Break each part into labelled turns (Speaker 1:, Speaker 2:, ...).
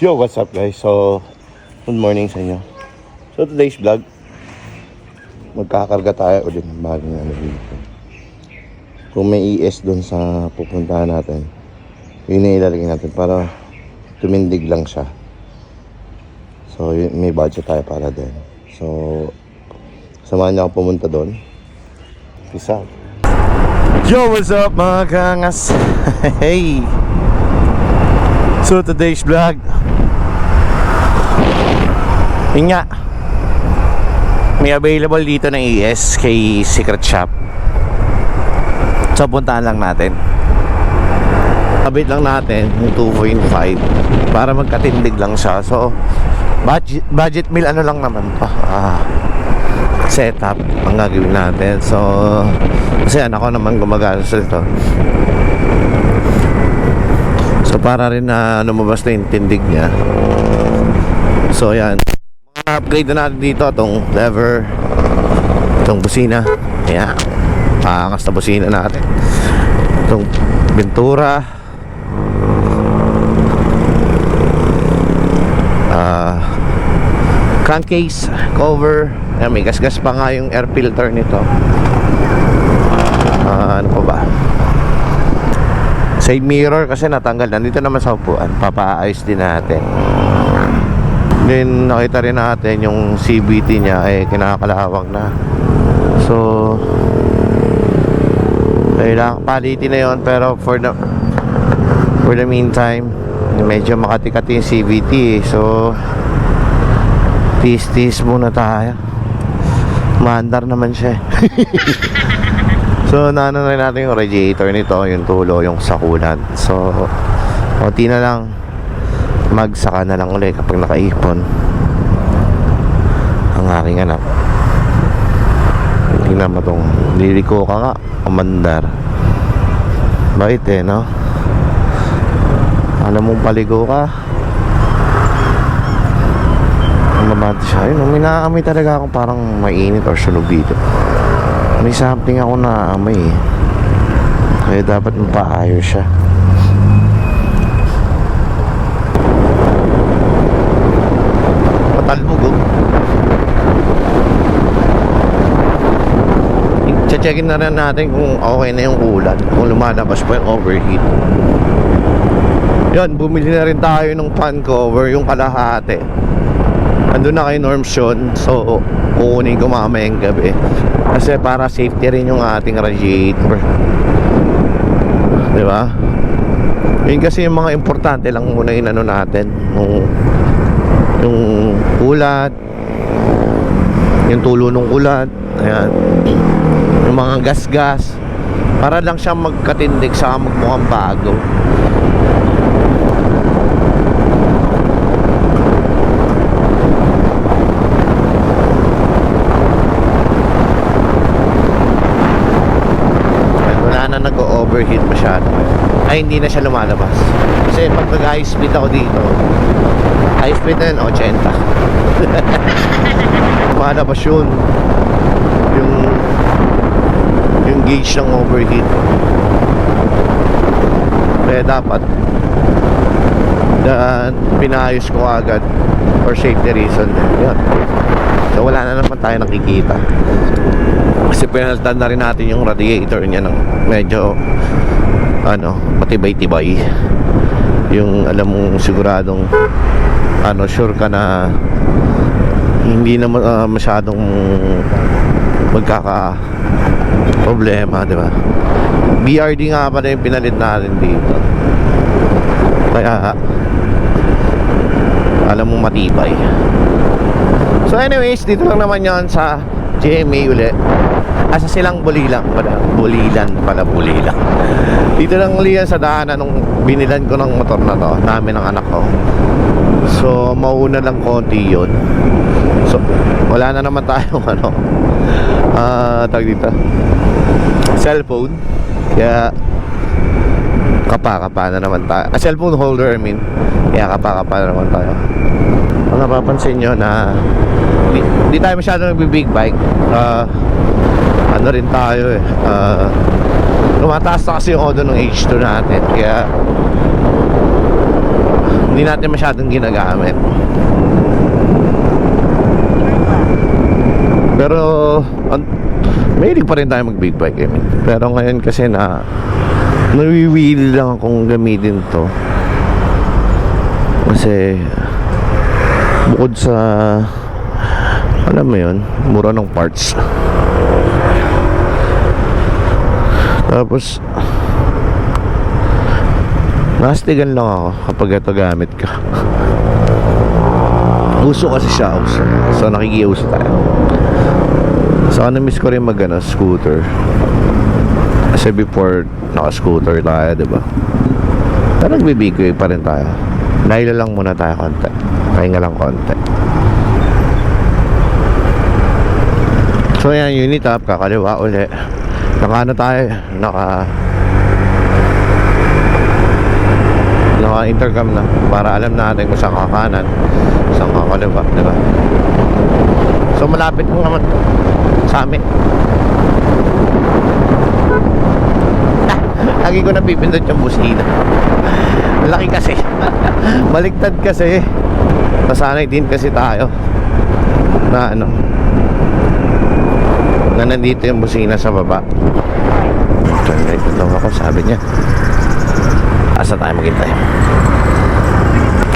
Speaker 1: Yo, what's up guys? So, good morning sa inyo. So, today's vlog, magkakarga tayo ulit ng bagong ano dito. Kung may ES doon sa pupuntahan natin, yun na ilalagay natin para tumindig lang siya. So, may budget tayo para din. So, samahan niyo ako pumunta doon. Peace out. Yo, what's up mga kangas? Hey! So today's vlog, yun nga, may available dito ng ES kay Secret Shop. So puntaan lang natin. Abit lang natin yung 2.5 para magkatindig lang siya. So budget meal ano lang naman to, setup ang gagawin natin. So kasi ako naman gumagana sa ito. So para rin na lumabas na yung tindig niya. So yan, upgrade na natin dito itong lever, itong busina. Ayan, paangas na busina natin. Itong bintura, crankcase, cover. Ayan, may gas-gas pa nga yung air filter nito. Ano pa ba? Side mirror kasi natanggal. Nandito naman sa upuan. Papaayos din natin. Then nakita rin natin yung CVT niya ay kinakalawang na. So kailangan palitin na yon. Pero for the meantime, medyo makati-kati yung CVT. So tis-tis muna tayo. Maandar naman siya. So naano na rin natin yung radiator nito, yung tulo, yung sakulan. So konti na lang, magsaka na lang ulit kapag nakaipon ang aking anak. Tingnan mo itong liliko ka nga, umandar. Bait eh, no? Alam mong paligo ka, mamati siya. Yun, may naaamoy talaga akong parang mainit or sunog dito. May something ako na amoy eh. Kaya dapat mapaayos siya. Patalbog oh. Checkin na rin natin kung okay na yung ulan, kung lumalabas pa yung overheat. Yan, bumili na rin tayo ng fan cover, yung kalahati. Andun na kay Norms yun. So kukunin ko mamayang gabi kasi para safety rin yung ating radiator, diba? Yun kasi yung mga importante lang muna inano natin, yung ulat, yung tulo ng ulat, ayan, yung mga gas-gas, para lang siya magkatindig sa magmukhang bago. Nag-overheat masyado ay hindi na siya lumalabas kasi pag nag-high speed ako dito, high speed na yun, 80 lumalabas yun yung gauge ng overheat. Kaya dapat pinayos ko agad for safety reason. Yan. So wala na naman tayo nakikita kasi pinalitan na rin natin yung radiator niya ng medyo matibay-tibay, yung alam mong siguradong sure ka na hindi na masyadong magkaka problema, di ba? BRD nga pala yung pinalit natin dito, kaya alam mong matibay. So anyways, dito lang naman yon sa GMA ulit. Sa Silang Bulilan pala. Dito lang ulit sa daanan nung binilan ko ng motor na to, namin ng anak ko. So mauna lang konti yun. So wala na naman tayong tawag dito, cellphone. Kaya kapa na naman tayo. Cellphone holder, I mean. Kaya kapa na naman tayo. Kung napapansin nyo na hindi tayo masyado nagbi-big bike, ano rin tayo eh, lumataas na kasi yung odo ng H2 natin. Kaya hindi hindi natin masyadong ginagamit. Pero mahilig pa rin tayo mag big bike, pero ngayon kasi nawiwili lang akong gamitin to kasi bukod sa alam mo yun, mura ng parts, tapos nastigan lang ako kapag ito gamit ka. Uso kasi siya, uso. So nakikiuso tayo. So na-miss ko rin scooter. Kasi before naka-scooter tayo, diba? Pero nagbibigay pa rin tayo. Naila lang muna tayo konti. Pahinga lang konti. So yan, unit up, kakaliwa uli. Naka tayo, naka-intercom na para alam natin kung saan kakanan, saan kakaliwa, diba? So malapit mo naman sa amin. Lagi ko napipindot yung busina. Laki kasi. Baliktad kasi. Nasanay din kasi tayo na na nandito yung busina sa baba. Turn right na daw ako, sabi niya. Asa tayo maghintay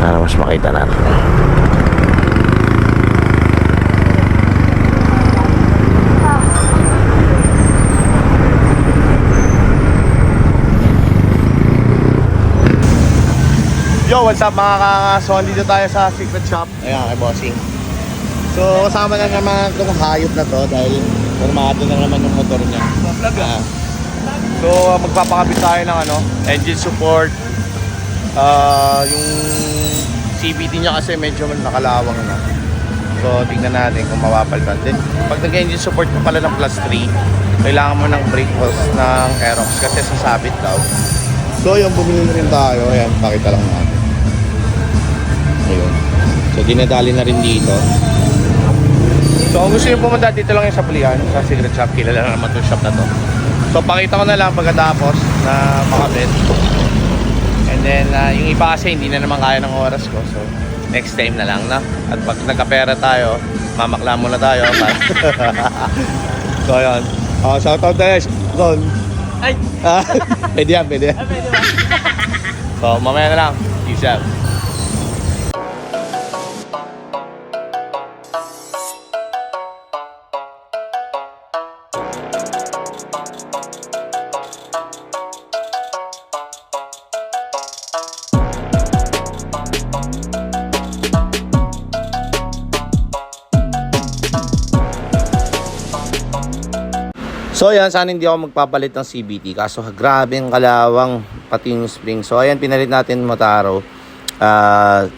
Speaker 1: para mas makita natin. Yo, what's up mga kangason? Dito tayo sa secret shop. Ayan, kay Bossing. So, kasama na naman itong hayop na to dahil formado na naman yung motor niya. So, magpapakabit tayo ng engine support. Yung CVT niya kasi medyo nakalawang na. So, tingnan natin kung mapapalitan. Then, pag nag-engine support mo pala ng plus 3, kailangan mo ng brake hose ng Aerox kasi sasabit daw. So, yung bumili na rin tayo. Ayan, pakita lang natin. Ayun. So, dinadali na rin dito. So, kung gusto nyo pumunta, dito lang yung sa Pulian, sa Secret Shop. Kilala na naman itong shop na to. So, pakita ko na lang pagkatapos na makabit. And then, yung iba kasi hindi na naman kaya ng oras ko. So, next time na lang na. At pag nagkapera tayo, mamakla muna tayo. So, ayun. Shoutout tayo, Ron. Ay! Pwede yan, pwede yan. Pwede ba? So, mamaya na lang. Peace out. So ayan, sana hindi ako magpapalit ng CVT kaso grabe ang kalawang pati yung spring. So ayan, pinalit natin Motaro,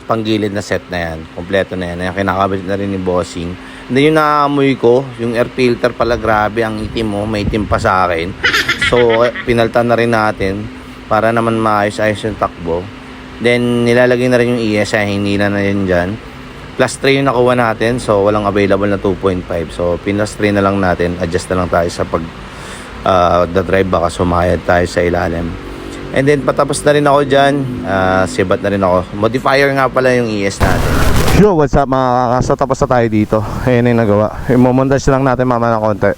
Speaker 1: panggilid na set na yan, kompleto na yan. Ayan, kinakabit na rin ni Bossing. And then yung naamoy ko, yung air filter pala, grabe ang itim mo, may itim pa sa akin. So pinaltan na rin natin para naman maayos-ayos yung takbo. Then nilalagay na rin yung ESI, hindi na yan dyan. Plus 3 yung nakuha natin, so walang available na 2.5. So plus 3 na lang natin, adjust na lang tayo sa pag drive, baka sumayad tayo sa ilalim. And then patapos na rin ako dyan, sibat na rin ako. Modifier nga pala yung ES natin. Yo, what's up mga kakasa, tapos na tayo dito. Ayan yung nagawa, i-montage lang natin mama ng konti.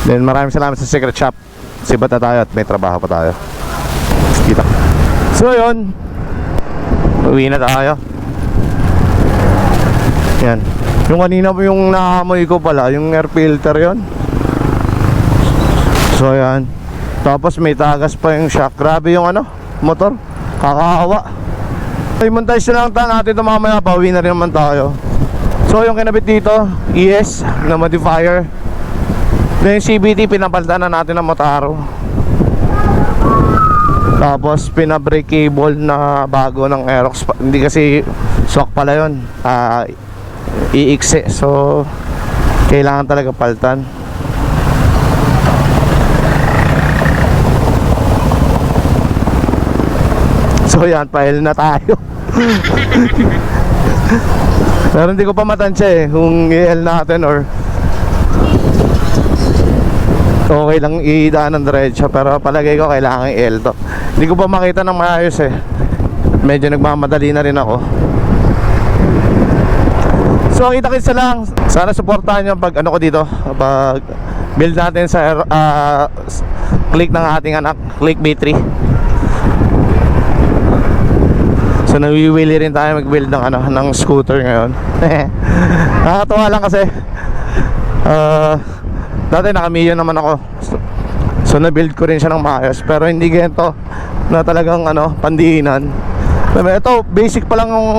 Speaker 1: Then maraming salamat sa Secret Shop. Sibat na tayo at may trabaho pa tayo. Kita. So yun, uwi na tayo. Yan. Yung kanina po yung naamoy ko pala, yung air filter yon. So yan. Tapos may tagas pa yung shock. Grabe yung motor. Kakaawa. Ay, montage na lang natin ito mamaya. Pauwi na rin naman tayo. So yung kinabit dito, ES na modifier. Then yung CVT, pinapalitan na natin ng Motaro. Tapos pina-brake cable na bago ng Aerox. Hindi kasi swak pala yun, iiksi. So kailangan talaga palitan. So yan, pail na tayo. Pero hindi ko pa matansya kung i-L natin or okay lang idaan ng diretso. Pero palagay ko kailangan i-L to. Hindi ko pa makita ng maayos medyo nagmamadali na rin ako. So kita-kits na lang. Sana supportahan nyo pag ano ko dito, pag build natin sa click ng ating anak, Click B3. So nawiwili rin tayo mag-build ng ano, ng scooter ngayon. Nakakatuwa lang kasi dati naka-Mio naman ako. So na-build ko rin siya ng maayos, pero hindi ganito na talagang ano, pandiinan. Ito basic pa lang yung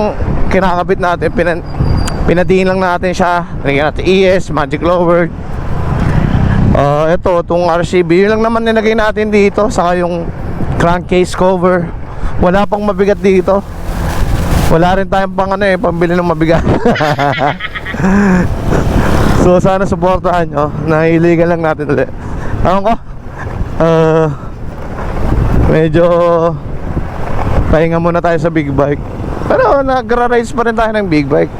Speaker 1: kinakabit natin. Pinadiin lang natin siya. Nilagyan natin ES, Magic Lower. Ito, itong RCB, yun lang naman nilagay natin dito. Saka yung crankcase cover. Wala pang mabigat dito. Wala rin tayong pang ano pambili ng mabigat. So sana supportahan nyo. Nahiligan lang natin ulit. Ewan ko, medyo pahinga muna tayo sa big bike. Pero nagra-rides pa rin tayo ng big bike.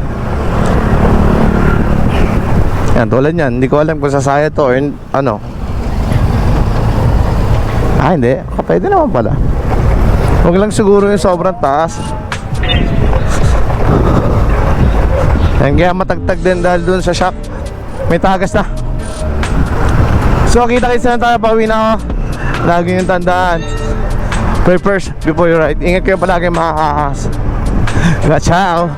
Speaker 1: Yan, tulad yan. Hindi ko alam kung sasaya to or ano. Hindi. Pwede naman pala. Huwag lang siguro yung sobrang taas. Yan, kaya matagtag din dahil dun sa shock. May tagas na. So kita-kits na tayo. Pauwi na ako. Lagi yung tandaan. Pray first before you ride. Ingat kayo palagi mga kakas. Ciao.